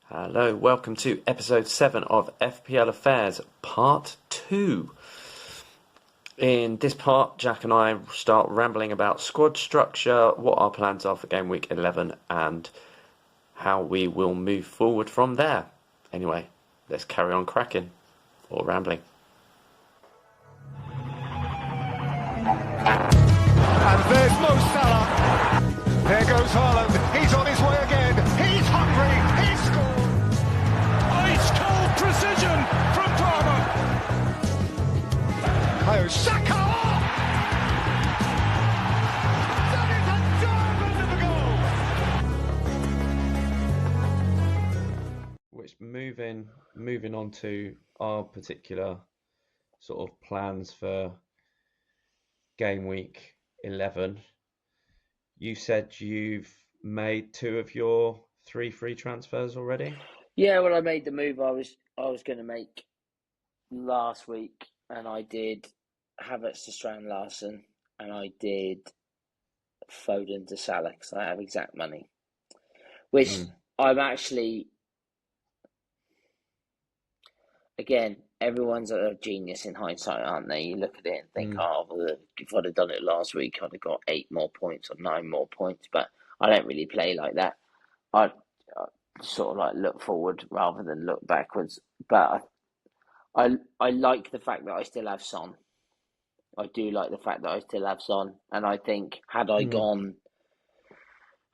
Hello, welcome to episode 7 of FPL Affairs, part 2. In this part, Jack and I start rambling about squad structure, what our plans are for game week 11, and how we will move forward from there. Anyway, let's carry on cracking, or rambling. And there's Mo Salah. There goes Haaland. He's on his way again. He's hungry. He's scored. Ice-cold precision from Palmer. Kayo Saka. That is a diamond of a goal. Which moving on to our particular sort of plans for game week 11. You said you've made 2 of your 3 free transfers already? Yeah, well, I made the move I was going to make last week, and I did Havertz to Strand Larsen, and I did Foden to Salah, because I have exact money. Which I'm actually, again, everyone's a genius in hindsight, aren't they? You look at it and think, if I'd have done it last week, I'd have got 8 more points or 9 more points. But I don't really play like that. I sort of like look forward rather than look backwards. But I like the fact that I still have Son. I do like the fact that I still have Son. And I think had I gone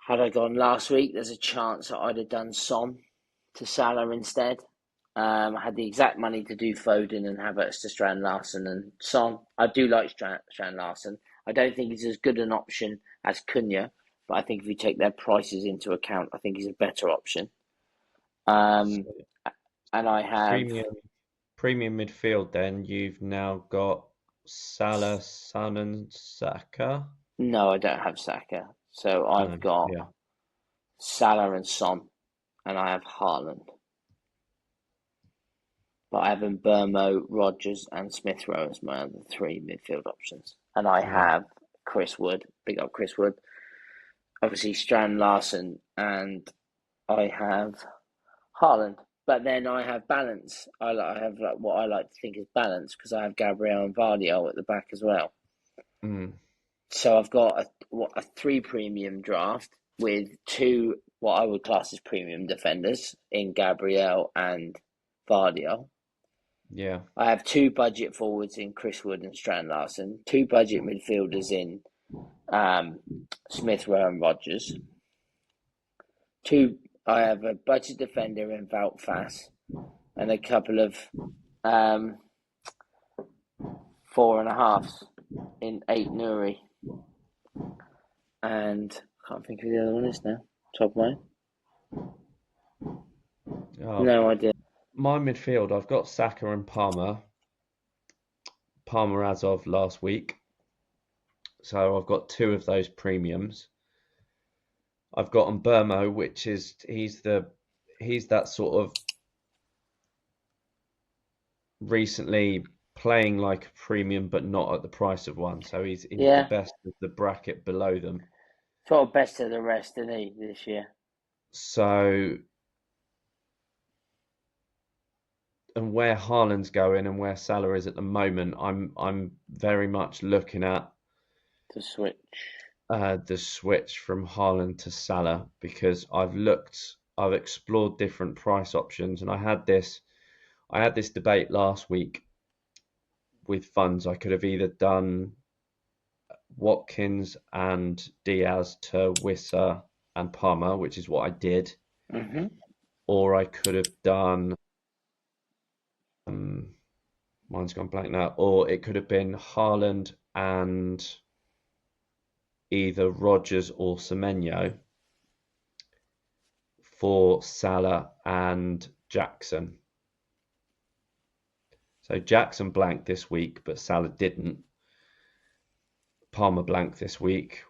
last week, there's a chance that I'd have done Son to Salah instead. I had the exact money to do Foden and Havertz to Strand Larsen and Son. I do like Strand Larsen. I don't think he's as good an option as Cunha, but I think if you take their prices into account, I think he's a better option. And I have premium midfield. Then you've now got Salah, Son, and Saka. No, I don't have Saka. So I've got Salah and Son, and I have Haaland. But I have Mbeumo, Rodgers, and Smith Rowe as my other 3 midfield options. And I have Chris Wood, big up Chris Wood. Obviously, Strand Larsen, and I have Haaland. But then I have balance. I have what I like to think is balance, because I have Gabriel and Vardy at the back as well. So I've got a 3 premium draft with 2 what I would class as premium defenders in Gabriel and Vardy. Yeah. I have 2 budget forwards in Chris Wood and Strand Larsen, 2 budget midfielders in Smith Rowe and Rodgers. I have a budget defender in Wout Faes, and a couple of 4.5s in 8 Nuri. And I can't think of who the other one is now. Top of mine. No idea. My midfield, I've got Saka and Palmer. Palmer as of last week. So I've got 2 of those premiums. I've got Mbeumo, which is he's that sort of recently playing like a premium but not at the price of one. So he's in the best of the bracket below them. Sort of best of the rest, isn't he, this year? So, and where Haaland's going and where Salah is at the moment, I'm very much looking at the switch from Haaland to Salah, because I've explored different price options, and I had this debate last week with funds. I could have either done Watkins and Diaz to Wissa and Palmer, which is what I did, or I could have done mine's gone blank now, or it could have been Haaland and either Rodgers or Semenyo for Salah and Jackson. So Jackson blanked this week, but Salah didn't. Palmer blanked this week.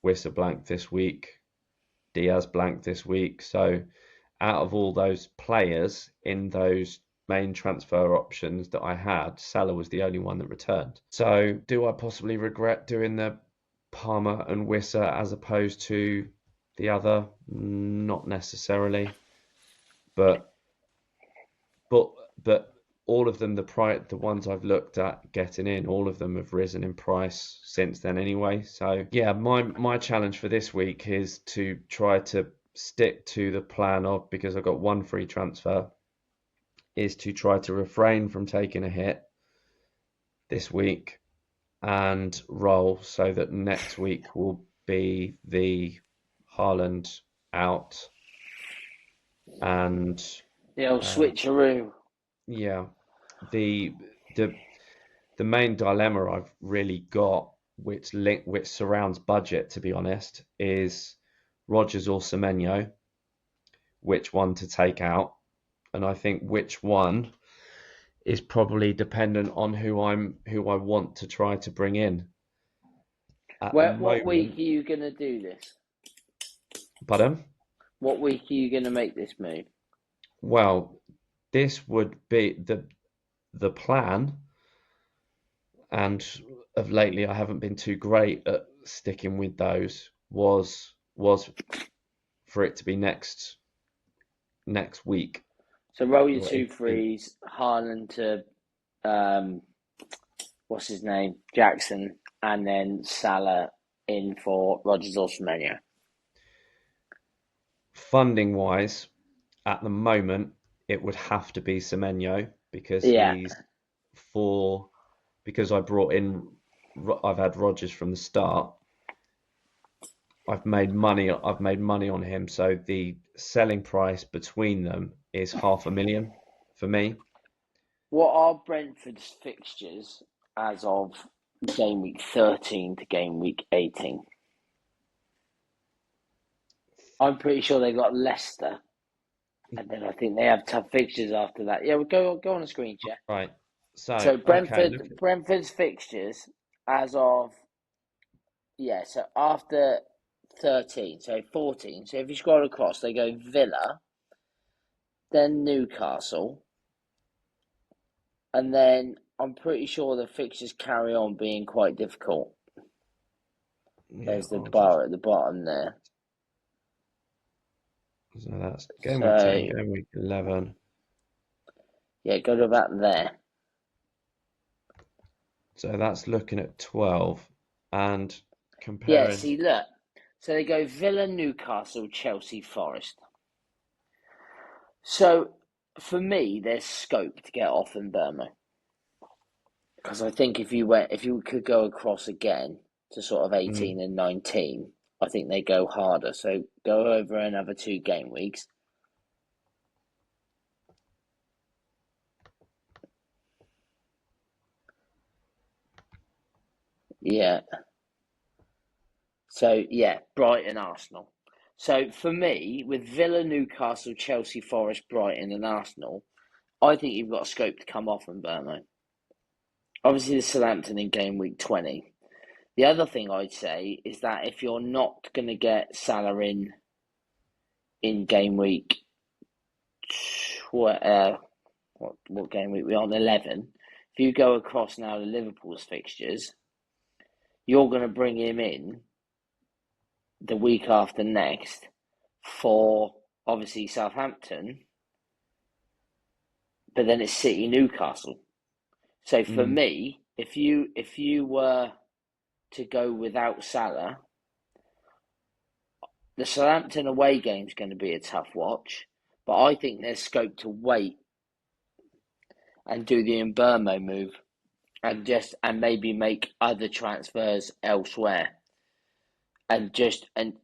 Wissa blanked this week. Diaz blanked this week. So out of all those players in those main transfer options that I had, Salah was the only one that returned. So do I possibly regret doing the Palmer and Wissa as opposed to the other? Not necessarily. but but but all of them, the ones I've looked at getting in, all of them have risen in price since then anyway. So yeah, my challenge for this week is to try to stick to the plan of, because I've got one free transfer, is to try to refrain from taking a hit this week and roll, so that next week will be the Haaland out and The old switcheroo. yeah, the the the main dilemma I've really got, which surrounds budget, to be honest, is Rodgers or Semenyo, which one to take out, and I think which one is probably dependent on who I want to try to bring in at the What week moment. are you going to do this? Pardon? What week are you going to make this move? Well, this would be the plan, and of lately I haven't been too great at sticking with those. Was for it to be next week. So roll your Or two threes, Haaland to what's his name, Jackson, and then Salah in for Rodgers or Semenyo. Funding wise, at the moment, it would have to be Semenyo, because Yeah. because I brought in, I've had Rodgers from the start. I've made money on him, so the selling price between them is 500,000 for me. What are Brentford's fixtures as of game week 13 to game week 18? I'm pretty sure they got Leicester, and then I think they have tough fixtures after that. Yeah, we'll go on a screen share. Right. So So okay, Brentford's fixtures as of so after 13, so 14. So if you scroll across, they go Villa, then Newcastle, and then I'm pretty sure the fixtures carry on being quite difficult. There's the bar at the bottom there. So that's game week 10, game week 11. Yeah, go to about there. So that's looking at 12 and comparing. Yeah, see, look. So they go Villa, Newcastle, Chelsea, Forest. So for me, there's scope to get off in Burma, because I think if you could go across again to sort of 18 and 19, I think they go harder. So go over another 2 game weeks. Yeah. So yeah, Brighton, Arsenal. So for me, with Villa, Newcastle, Chelsea, Forest, Brighton, and Arsenal, I think you've got scope to come off in Burma. Obviously, the Southampton in game week 20. The other thing I'd say is that if you're not going to get Salah in game week, what game week we're on, 11, if you go across now to Liverpool's fixtures, you're going to bring him in the week after next for obviously Southampton, but then it's City, Newcastle. So for me, if you were to go without Salah, the Southampton away game is going to be a tough watch, but I think there's scope to wait and do the Mbermo move and maybe make other transfers elsewhere. And do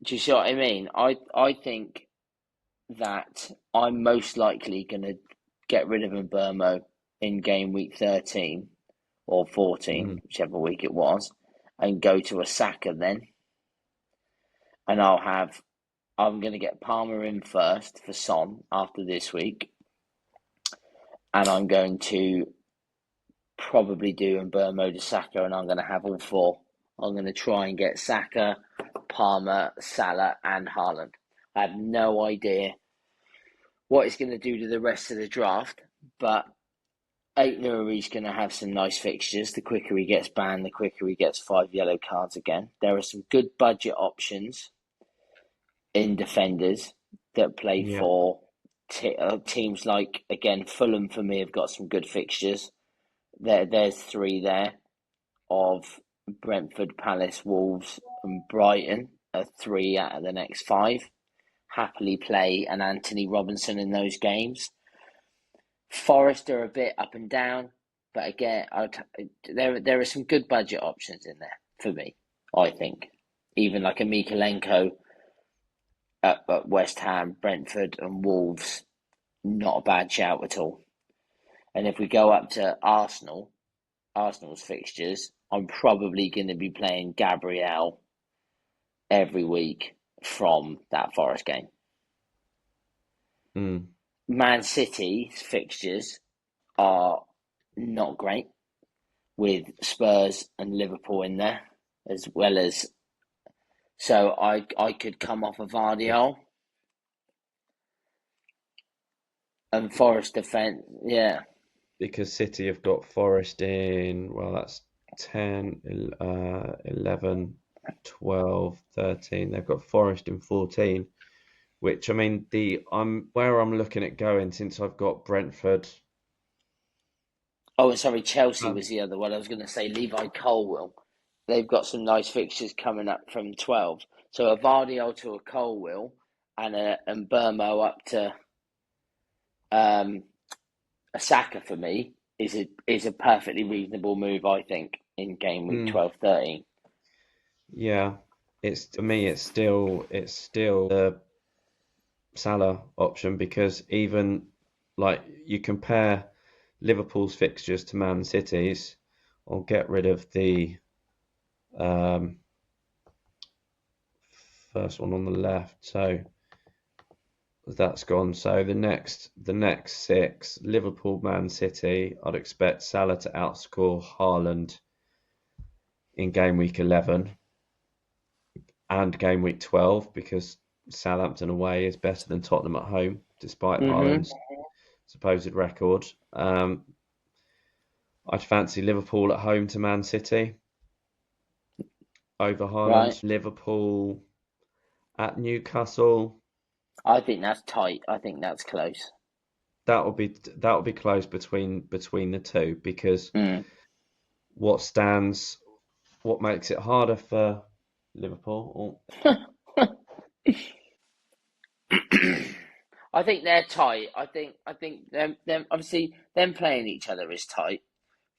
you see what I mean? I think that I'm most likely going to get rid of Mbermo in game week 13 or 14, whichever week it was, and go to a Saka then. And I'm going to get Palmer in first for Son after this week. And I'm going to probably do Mbermo to Saka, and I'm going to have all 4. I'm going to try and get Saka, Palmer, Salah, and Haaland. I have no idea what it's going to do to the rest of the draft, but Aït-Nouri's going to have some nice fixtures. The quicker he gets banned, the quicker he gets 5 yellow cards again. There are some good budget options in defenders that play for teams like, again, Fulham for me have got some good fixtures. There's three there of Brentford, Palace, Wolves, and Brighton are three out of the next five. Happily play an Anthony Robinson in those games. Forest are a bit up and down, but again, there are some good budget options in there for me, I think. Even like a Mikalenko at West Ham, Brentford, and Wolves, not a bad shout at all. And if we go up to Arsenal's fixtures, I'm probably going to be playing Gabriel every week from that Forest game. Man City's fixtures are not great, with Spurs and Liverpool in there, as well as... So I could come off of Vardiol and Forest defence, yeah. Because City have got Forest in, well, that's 10, 11, 12, 13. They've got Forest in 14, which, I mean, where I'm looking at going, since I've got Brentford. Oh, sorry, Chelsea was the other one. I was going to say Levi Colwill. They've got some nice fixtures coming up from 12. So a Vardiol to a Colwill and Burmo up to a Saka for me is a perfectly reasonable move, I think, in game week 12-13. Yeah, to me it's still the Salah option, because even like you compare Liverpool's fixtures to Man City's, I'll get rid of the first one on the left, so that's gone. So the next six, Liverpool, Man City, I'd expect Salah to outscore Haaland in game week 11 and game week 12, because Southampton away is better than Tottenham at home, despite Haaland's supposed record. I'd fancy Liverpool at home to Man City over Haaland. Right. Liverpool at Newcastle. I think that's tight. I think that's close. That will be close between the two, because what makes it harder for Liverpool? I think they're tight. I think them obviously them playing each other is tight.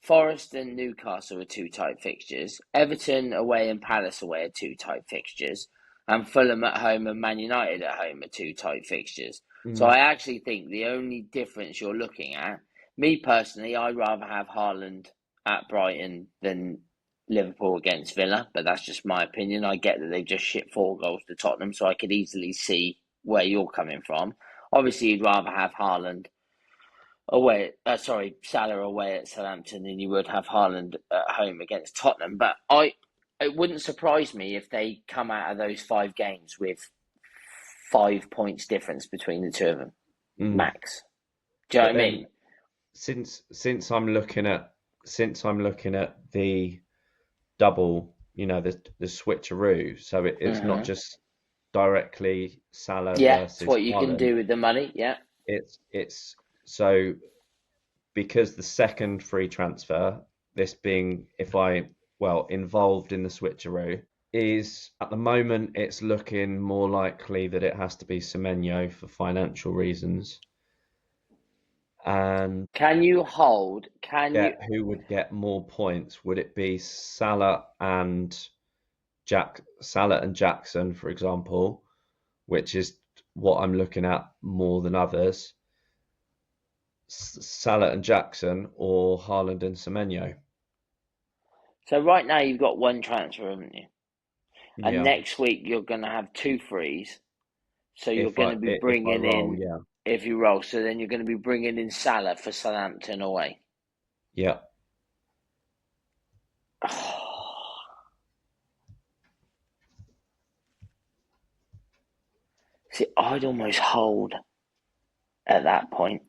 Forest and Newcastle are two tight fixtures. Everton away and Palace away are two tight fixtures. And Fulham at home and Man United at home are two tight fixtures. So I actually think the only difference you're looking at, me personally, I'd rather have Haaland at Brighton than Liverpool against Villa, but that's just my opinion. I get that they've just shipped 4 goals to Tottenham, so I could easily see where you're coming from. Obviously, you'd rather have Haaland Salah away at Southampton than you would have Haaland at home against Tottenham. But it wouldn't surprise me if they come out of those 5 games with 5 points difference between the two of them, max. Do you know what I mean? Since I'm looking at the double, the switcheroo, so it's not just directly Salah versus it's what you Haaland. can do with the money. Yeah, it's so, because the second free transfer, this being involved in the switcheroo, is at the moment it's looking more likely that it has to be Semenyo for financial reasons. And who would get more points? Would it be Salah and Jackson, for example, which is what I'm looking at more than others? Salah and Jackson, or Haaland and Semenyo? So right now you've got one transfer, haven't you? And next week you're going to have 2 frees. So you're going to be bringing if you roll. So then you're going to be bringing in Salah for Southampton away. Yeah. See, I'd almost hold at that point.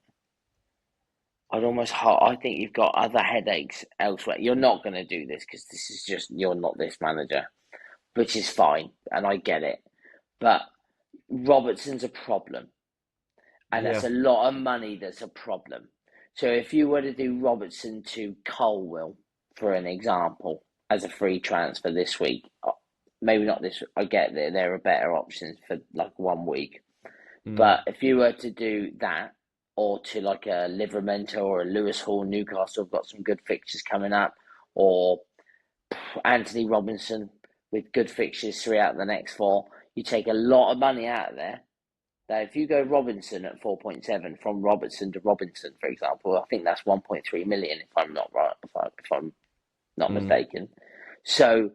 I think you've got other headaches elsewhere. You're not going to do this because this is just, you're not this manager, which is fine, and I get it. But Robertson's a problem. And that's Yeah. a lot of money that's a problem. So if you were to do Robertson to Colwill, for an example, as a free transfer this week, maybe not this, I get that there are better options for like 1 week. Mm. But if you were to do that, or to like a Livermore or a Lewis Hall, Newcastle have got some good fixtures coming up, or Anthony Robinson with good fixtures throughout the next 4, you take a lot of money out of there. Now, if you go Robinson at 4.7, from Robertson to Robinson, for example, I think that's 1.3 million, if I'm not right, if I'm not Mm. mistaken. So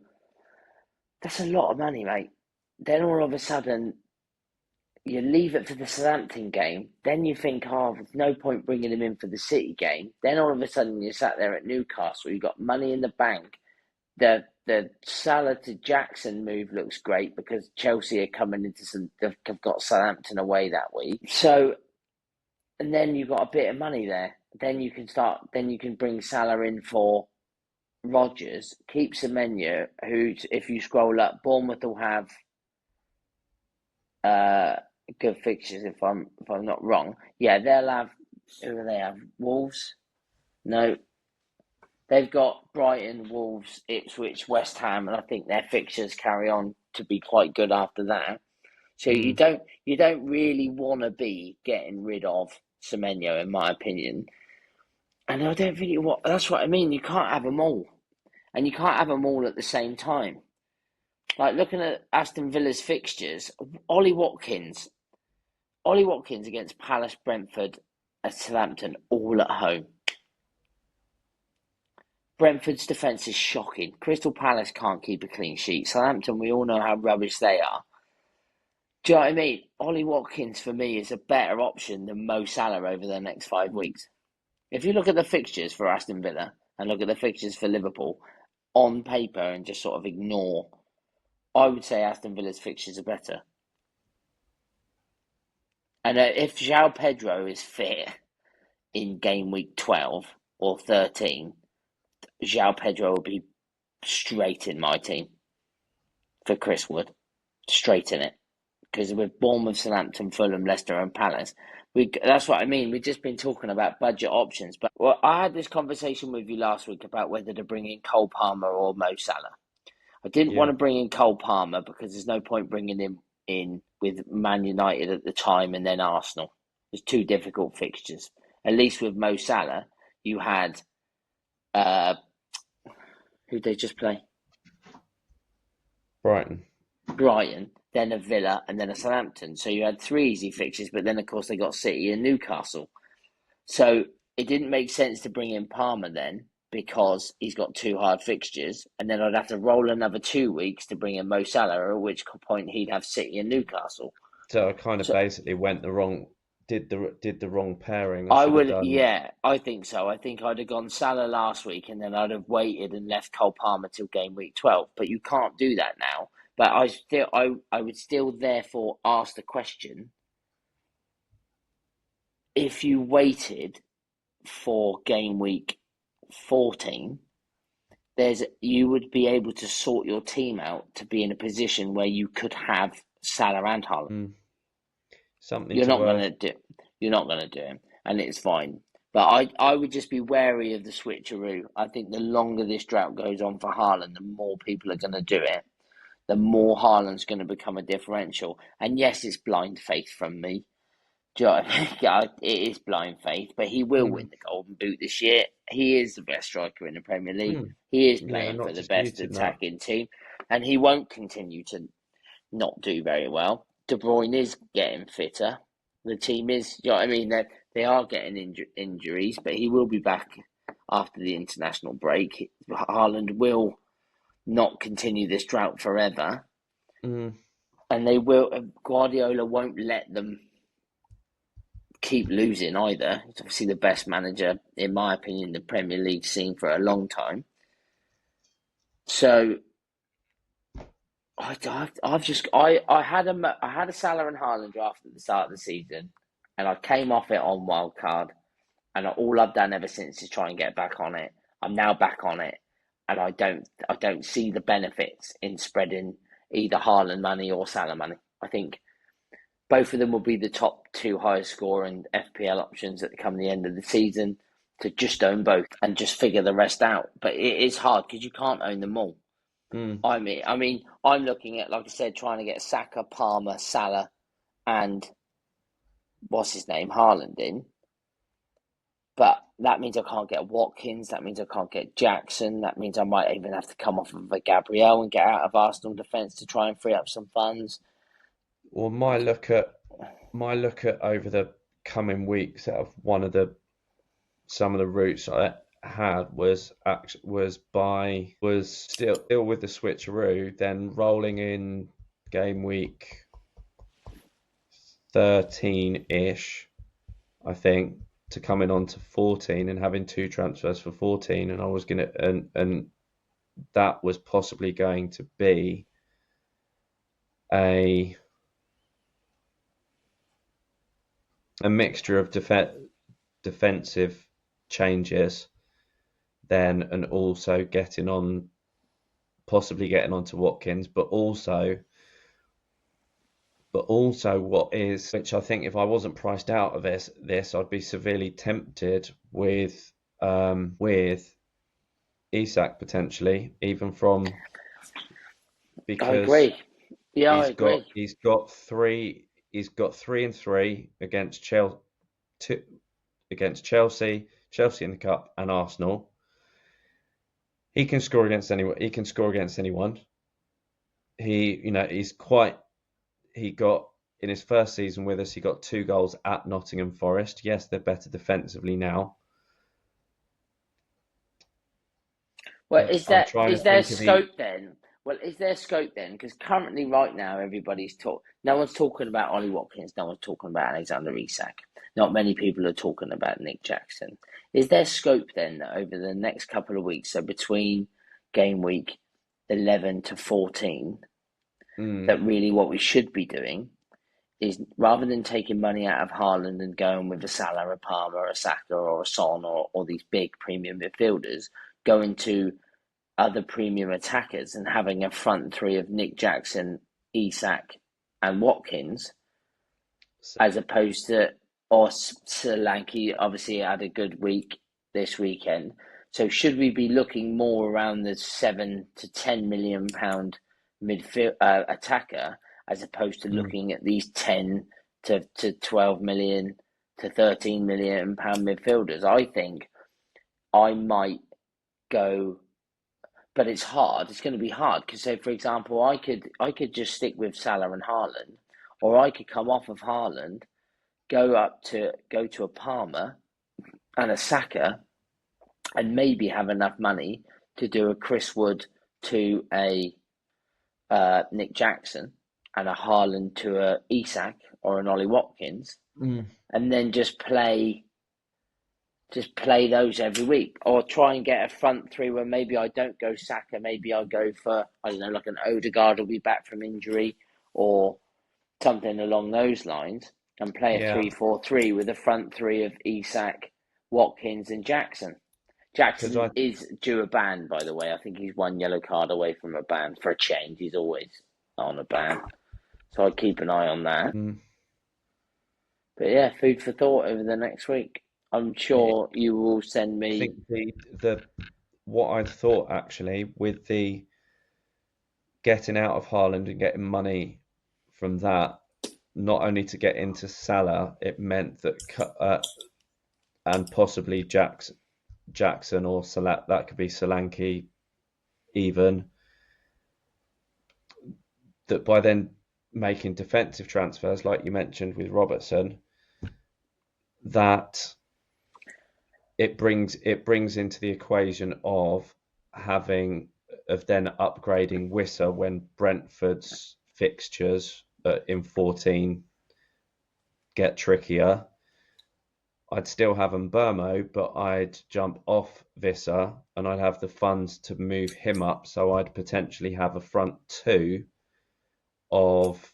that's a lot of money, mate. Then all of a sudden, you leave it for the Southampton game. Then you think, oh, there's no point bringing him in for the City game. Then all of a sudden, you're sat there at Newcastle. You've got money in the bank. The Salah to Jackson move looks great because Chelsea are coming into they've got Southampton away that week. So, and then you've got a bit of money there. Then you can bring Salah in for Rodgers, keep Semenyo, who, if you scroll up, Bournemouth will have good fixtures if I'm not wrong. Yeah, they'll have, who do they have? Wolves? No. They've got Brighton, Wolves, Ipswich, West Ham, and I think their fixtures carry on to be quite good after that. So you Mm. don't really want to be getting rid of Semenyo, in my opinion. And I don't really want. That's what I mean. You can't have them all, and you can't have them all at the same time. Like looking at Aston Villa's fixtures, Ollie Watkins against Palace, Brentford, and Southampton, all at home. Brentford's defence is shocking. Crystal Palace can't keep a clean sheet. Southampton, we all know how rubbish they are. Do you know what I mean? Ollie Watkins, for me, is a better option than Mo Salah over the next 5 weeks. If you look at the fixtures for Aston Villa and look at the fixtures for Liverpool on paper and just sort of ignore, I would say Aston Villa's fixtures are better. And if João Pedro is fit in game week 12 or 13, João Pedro will be straight in my team for Chris Wood. Straight in it. Because with Bournemouth, Southampton, Fulham, Leicester and Palace, that's what I mean. We've just been talking about budget options. But I had this conversation with you last week about whether to bring in Cole Palmer or Mo Salah. I didn't want Yeah. to bring in Cole Palmer because there's no point bringing him in with Man United at the time and then Arsenal. There's 2 difficult fixtures. At least with Mo Salah, you had who'd they just play? Brighton. Brighton, then a Villa, and then a Southampton. So you had 3 easy fixtures, but then of course they got City and Newcastle. So it didn't make sense to bring in Palmer then because he's got 2 hard fixtures, and then I'd have to roll another 2 weeks to bring in Mo Salah, at which point he'd have City and Newcastle. So I kind of So basically did the wrong pairing. I I should have would, done. yeah, I think so. I think I'd have gone Salah last week, and then I'd have waited and left Cole Palmer till game week 12. But you can't do that now. But I would still therefore ask the question: if you waited for game week 14, you would be able to sort your team out to be in a position where you could have Salah and Haaland. Mm. Something You're to not gonna do. You're not gonna do him, and it's fine. But I would just be wary of the switcheroo. I think the longer this drought goes on for Haaland, the more people are going to do it. The more Haaland's going to become a differential. And yes, it's blind faith from me. Do you know what I mean? Yeah, it is blind faith, but he will Mm. win the Golden Boot this year. He is the best striker in the Premier League. Mm. He is Yeah, playing for not the best disputing that. attacking team, and he won't continue to not do very well. De Bruyne is getting fitter. The team is, you know what I mean? They are getting injuries, but he will be back after the international break. Haaland will not continue this drought forever. Mm. And Guardiola won't let them keep losing either. He's obviously the best manager, in my opinion, the Premier League's seen for a long time. So I had a Salah and Haaland draft at the start of the season, and I came off it on wildcard, and all I've done ever since is try and get back on it. I'm now back on it, and I don't see the benefits in spreading either Haaland money or Salah money. I think Both of them will be the top two highest scoring FPL options at the end of the season. To just own both and just figure the rest out. But it is hard because you can't own them all. I mean, I'm looking at, like I said, trying to get Saka, Palmer, Salah, and what's his name, Haaland in. But that means I can't get Watkins. That means I can't get Jackson. That means I might even have to come off of a Gabriel and get out of Arsenal defence to try and free up some funds. Well, my look at over the coming weeks out of some of the routes I had was still with the switcheroo, then rolling in game week 13-ish, I think, to coming on to 14 and having 2 transfers for 14, and I was gonna and that was possibly going to be a mixture of defensive changes then, and also possibly getting onto Watkins, but also which I think if I wasn't priced out of this I'd be severely tempted with Isak potentially, even because I agree. Yeah, I agree. He's got 3 and 3 against Chelsea, Chelsea in the cup, and Arsenal. He can score against anyone. He got, in his first season with us, he got 2 goals at Nottingham Forest. Yes, they're better defensively now. Well, is there scope then? Because currently, right now, no one's talking about Ollie Watkins, no one's talking about Alexander Isak. Not many people are talking about Nick Jackson. Is there scope then that over the next couple of weeks, so between game week 11 to 14, that really what we should be doing is, rather than taking money out of Haaland and going with a Salah, a Palmer, a Saka, or a Son, or these big premium midfielders, going to other premium attackers and having a front 3 of Nick Jackson, Isak, and Watkins, as opposed to, or Solanke obviously had a good week this weekend. So should we be looking more around the 7 to 10 million pound midfield attacker, as opposed to looking at these 10 to 12 million to 13 million pound midfielders? I think I might go, but it's hard. It's going to be hard because, say, for example, I could just stick with Salah and Haaland, or I could come off of Haaland, go to a Palmer and a Saka, and maybe have enough money to do a Chris Wood to a Nick Jackson, and a Haaland to a Isak or an Ollie Watkins, and then just play those every week, or try and get a front 3 where maybe I don't go Saka, maybe I go for, I don't know, like an Odegaard will be back from injury or something along those lines, and play a 3-4-3 with a front 3 of Isak, Watkins, and Jackson. Jackson is due a ban, by the way. I think he's 1 yellow card away from a ban for a change. He's always on a ban, so I'd keep an eye on that. But yeah, food for thought over the next week. I'm sure you will send me. I think what I thought actually with the getting out of Haaland and getting money from that, not only to get into Salah, it meant that and possibly Jackson or Salah, that could be Solanke even, that by then making defensive transfers like you mentioned with Robertson, that it brings into the equation of then upgrading Wissa when Brentford's fixtures in 14 get trickier. I'd still have Mbermo, but I'd jump off Wissa and I'd have the funds to move him up, so I'd potentially have a front 2 of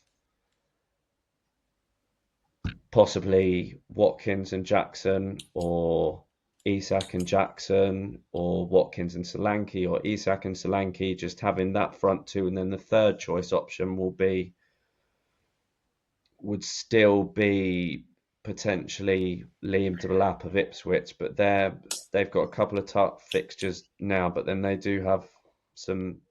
possibly Watkins and Jackson, or Isak and Jackson, or Watkins and Solanke, or Isak and Solanke, just having that front 2, and then the third choice option will be would still be potentially Liam to the lap of Ipswich, but they've got a couple of tough fixtures now, but then they do have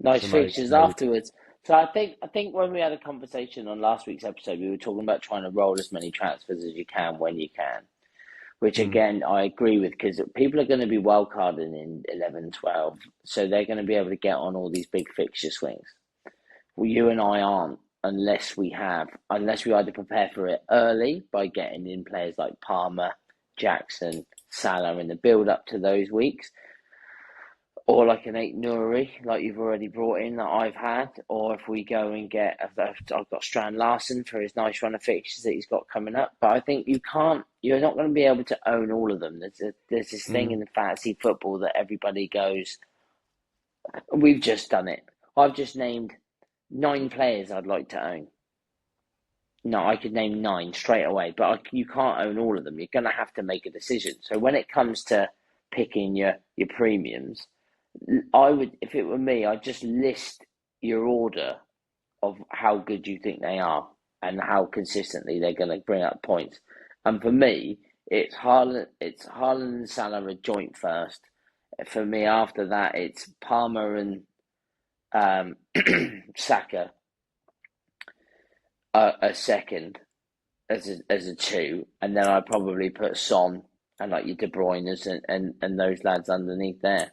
Nice some fixtures okay. afterwards. So I think when we had a conversation on last week's episode, we were talking about trying to roll as many transfers as you can when you can, which Mm, again I agree with, because people are going to be wildcarding in 11, 12, so they're going to be able to get on all these big fixture swings. Well, you and I aren't, unless we either prepare for it early by getting in players like Palmer, Jackson, Salah in the build up to those weeks, or like an eight Nuri, like you've already brought in that I've had, or if we go and get, I've got Strand Larson for his nice run of fixtures that he's got coming up. But I think you're not going to be able to own all of them. There's this thing mm, in fantasy football that everybody goes, we've just done it. I've just named 9 players I'd like to own. No, I could name 9 straight away, but you can't own all of them. You're going to have to make a decision. So when it comes to picking your premiums, I would, if it were me, I'd just list your order of how good you think they are and how consistently they're going to bring up points. And for me, it's Haaland and Salah a joint first. For me, after that, it's Palmer and Saka a second as a 2, and then I'd probably put Son and like your De Bruyne's and those lads underneath there.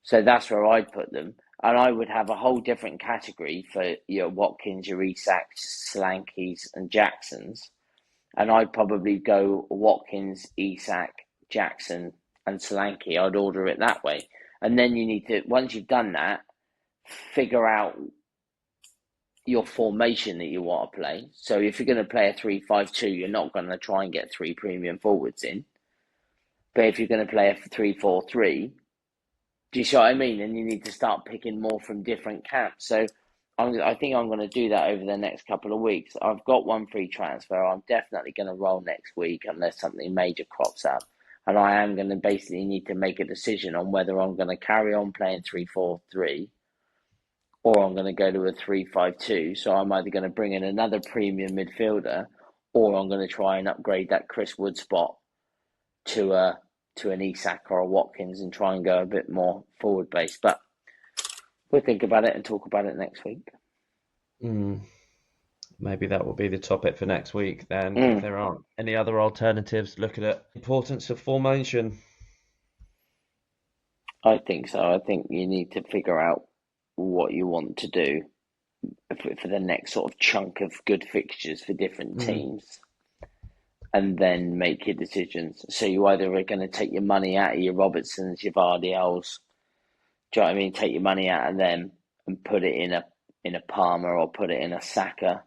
So that's where I'd put them. And I would have a whole different category for your Watkins, your Isaks, Solankis, and Jacksons. And I'd probably go Watkins, Isak, Jackson, and Solanke. I'd order it that way. And then you need to, once you've done that, figure out your formation that you want to play. So if you're going to play a 3-5-2, you're not going to try and get 3 premium forwards in. But if you're going to play a 3-4-3, do you see what I mean? And you need to start picking more from different camps. So I think I'm going to do that over the next couple of weeks. I've got one free transfer. I'm definitely going to roll next week unless something major crops up. And I am going to basically need to make a decision on whether I'm going to carry on playing 3-4-3 or I'm going to go to a 3-5-2. So I'm either going to bring in another premium midfielder or I'm going to try and upgrade that Chris Wood spot to an Isak or a Watkins and try and go a bit more forward based. But we'll think about it and talk about it next week. mm. Maybe that will be the topic for next week then. If there aren't any other alternatives, look at it. Importance of formation. I think so. I think you need to figure out what you want to do for the next sort of chunk of good fixtures for different teams, and then make your decisions. So you either are going to take your money out of your Robertsons, your Vardiols, do you know what I mean? Take your money out of them and put it in a Palmer or put it in a Saka,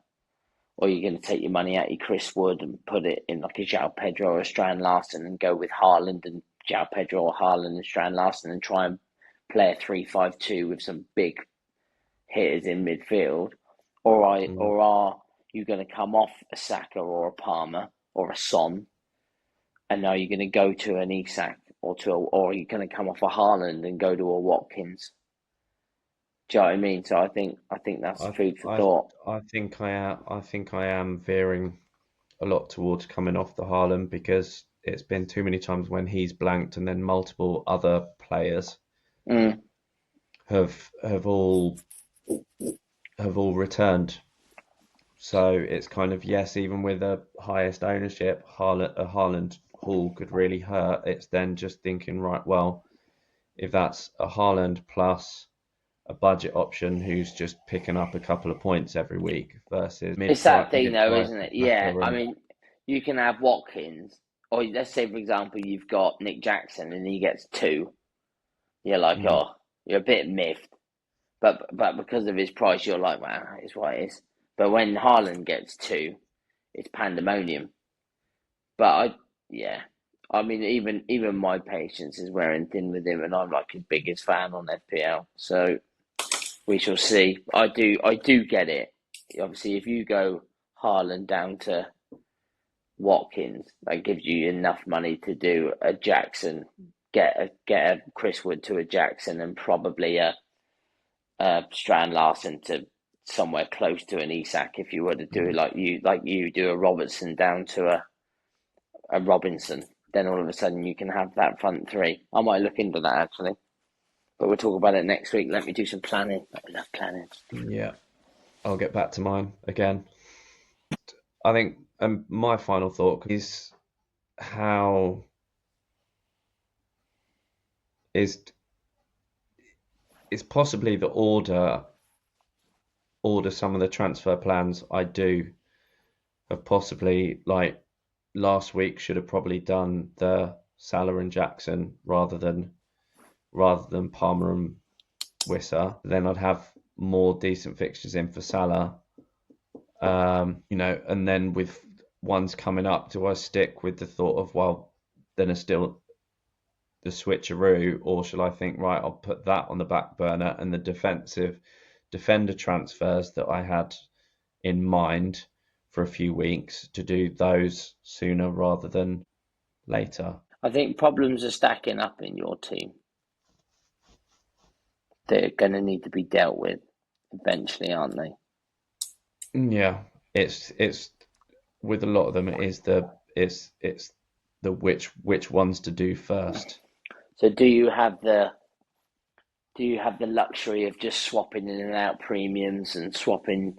or you're going to take your money out of your Chris Wood and put it in like a João Pedro or a Strand Larson and go with Haaland and João Pedro or Haaland and Strand Larson and try and play a 3-5-2 with some big hitters in midfield, or are you going to come off a Saka or a Palmer or a Son, and now you're going to go to an Isak or you're going to come off a Haaland and go to a Watkins? Do you know what I mean? So I think that's food for thought. I think I am veering a lot towards coming off the Haaland because it's been too many times when he's blanked and then multiple other players have all returned. So it's kind of, yes, even with the highest ownership, a Haaland haul could really hurt. It's then just thinking, right, well, if that's a Haaland plus a budget option who's just picking up a couple of points every week versus It's that thing though, isn't it? Yeah, I mean, you can have Watkins, or let's say, for example, you've got Nick Jackson and he gets 2. You're like, oh, you're a bit miffed. But because of his price, you're like, wow, it's what it is. But when Haaland gets 2, it's pandemonium. But I mean, even my patience is wearing thin with him, and I'm like his biggest fan on FPL. So we shall see. I do get it. Obviously, if you go Haaland down to Watkins, that gives you enough money to do a Jackson, get a Chris Wood to a Jackson, and probably a Strand Larson to somewhere close to an Isak if you were to do it like you do a Robertson down to a Robinson. Then all of a sudden you can have that front three. I might look into that actually, but we'll talk about it next week. Let me do some planning. I love planning. Yeah, I'll get back to mine again. I think my final thought is how is possibly the order some of the transfer plans I do have possibly, like last week, should have probably done the Salah and Jackson rather than Palmer and Wissa. Then I'd have more decent fixtures in for Salah. And then with ones coming up, do I stick with the thought of, well, then it's still the switcheroo, or shall I think, right, I'll put that on the back burner, and the defender transfers that I had in mind for a few weeks, to do those sooner rather than later? I think problems are stacking up in your team. They're going to need to be dealt with eventually, aren't they? Yeah, it's with a lot of them, it is it's the which ones to do first. So do you have the luxury of just swapping in and out premiums and swapping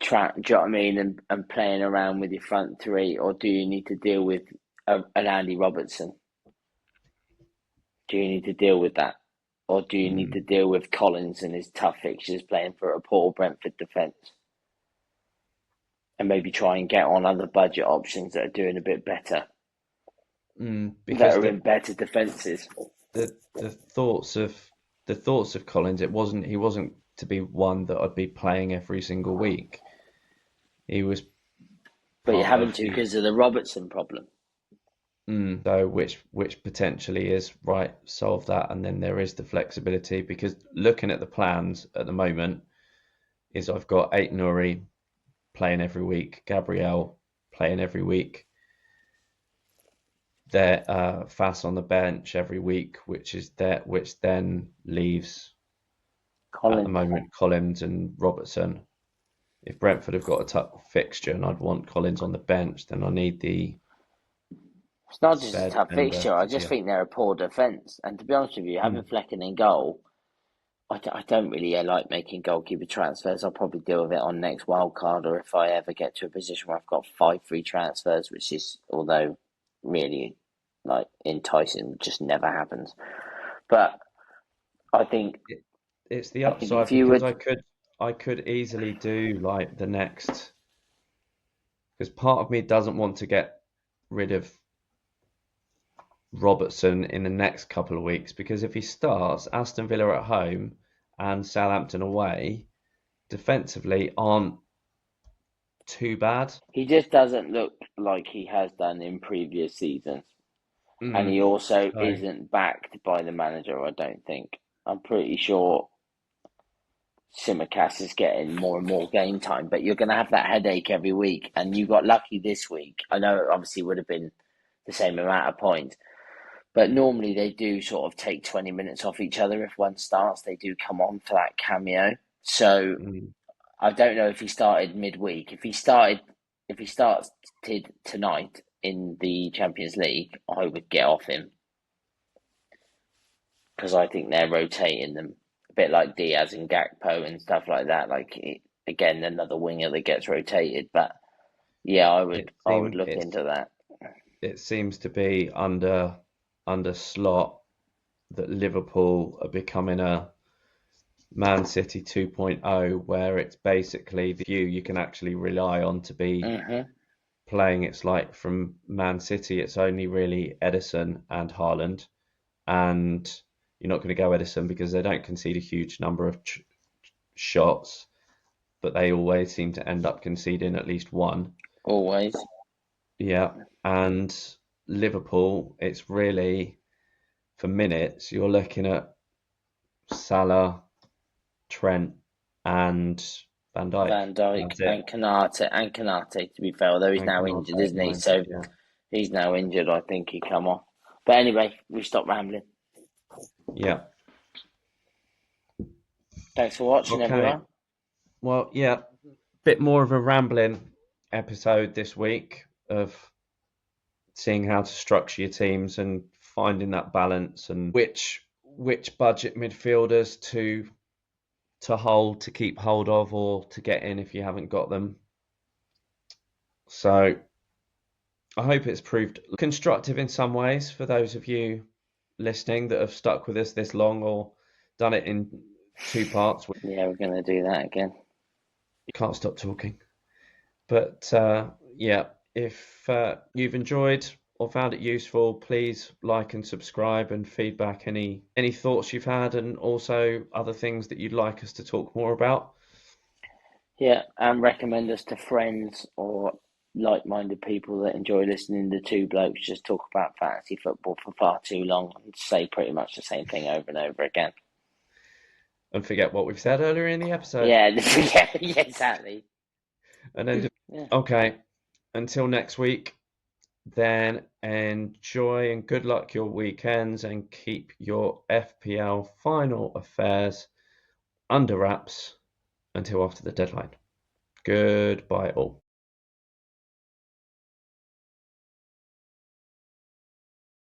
do you know what I mean, and playing around with your front three, or do you need to deal with an Andy Robertson? Do you need to deal with that? Or do you need to deal with Collins and his tough fixtures playing for a poor Brentford defence? And maybe try and get on other budget options that are doing a bit better. Because that are in better defences. The thoughts of Collins, he wasn't to be one that I'd be playing every single week. He was, but you're having to because of the Robertson problem. So which potentially is right, solve that, and then there is the flexibility, because looking at the plans at the moment is I've got Ait-Nouri playing every week, Gabriel playing every week. They're Fass on the bench every week, which then leaves Collins. At the moment Collins and Robertson. If Brentford have got a tough fixture and I'd want Collins on the bench, then I need the. It's not just a tough fixture. I just think they're a poor defence. And to be honest with you, having Flecken in goal, I don't really like making goalkeeper transfers. I'll probably deal with it on next wildcard, or if I ever get to a position where I've got 5 free transfers, which is, although really like enticing, just never happens. But I think it's the upside, because I could easily do like the next, because part of me doesn't want to get rid of Robertson in the next couple of weeks, because if he starts, Aston Villa at home and Southampton away, defensively aren't too bad. He just doesn't look like he has done in previous seasons. And he also isn't backed by the manager, I don't think. I'm pretty sure Tsimikas is getting more and more game time, but you're going to have that headache every week, and you got lucky this week. I know it obviously would have been the same amount of points, but normally they do sort of take 20 minutes off each other. If one starts, they do come on for that cameo. So I don't know if he started midweek. If he started tonight in the Champions League, I would get off him, because I think they're rotating them a bit like Diaz and Gakpo and stuff like that. Like, again, another winger that gets rotated. But yeah, I would look into that. It seems to be under Slot that Liverpool are becoming a Man City 2.0, where it's basically the few you can actually rely on to be playing. It's like from Man City, it's only really Ederson and Haaland, and you're not going to go Ederson because they don't concede a huge number of shots, but they always seem to end up conceding at least one. Always. Yeah, and Liverpool, it's really, for minutes, you're looking at Salah, Trent, and Van Dijk. And Kanate, to be fair, although he's now injured, isn't he? So he's now injured. I think he come off. But anyway, we stop rambling. Yeah. Thanks for watching, everyone. Well, yeah, bit more of a rambling episode this week of seeing how to structure your teams and finding that balance and which budget midfielders to hold, to keep hold of, or to get in if you haven't got them. So I hope it's proved constructive in some ways for those of you listening that have stuck with us this long or done it in 2 parts. Yeah, we're going to do that again. You can't stop talking. But yeah, if you've enjoyed or found it useful, please like and subscribe and feedback any thoughts you've had and also other things that you'd like us to talk more about. Yeah, and recommend us to friends or like-minded people that enjoy listening to two blokes just talk about fantasy football for far too long and say pretty much the same thing over and over again. And forget what we've said earlier in the episode. Yeah, exactly. And then, okay, until next week, then enjoy and good luck your weekends and keep your FPL final affairs under wraps until after the deadline. Goodbye all.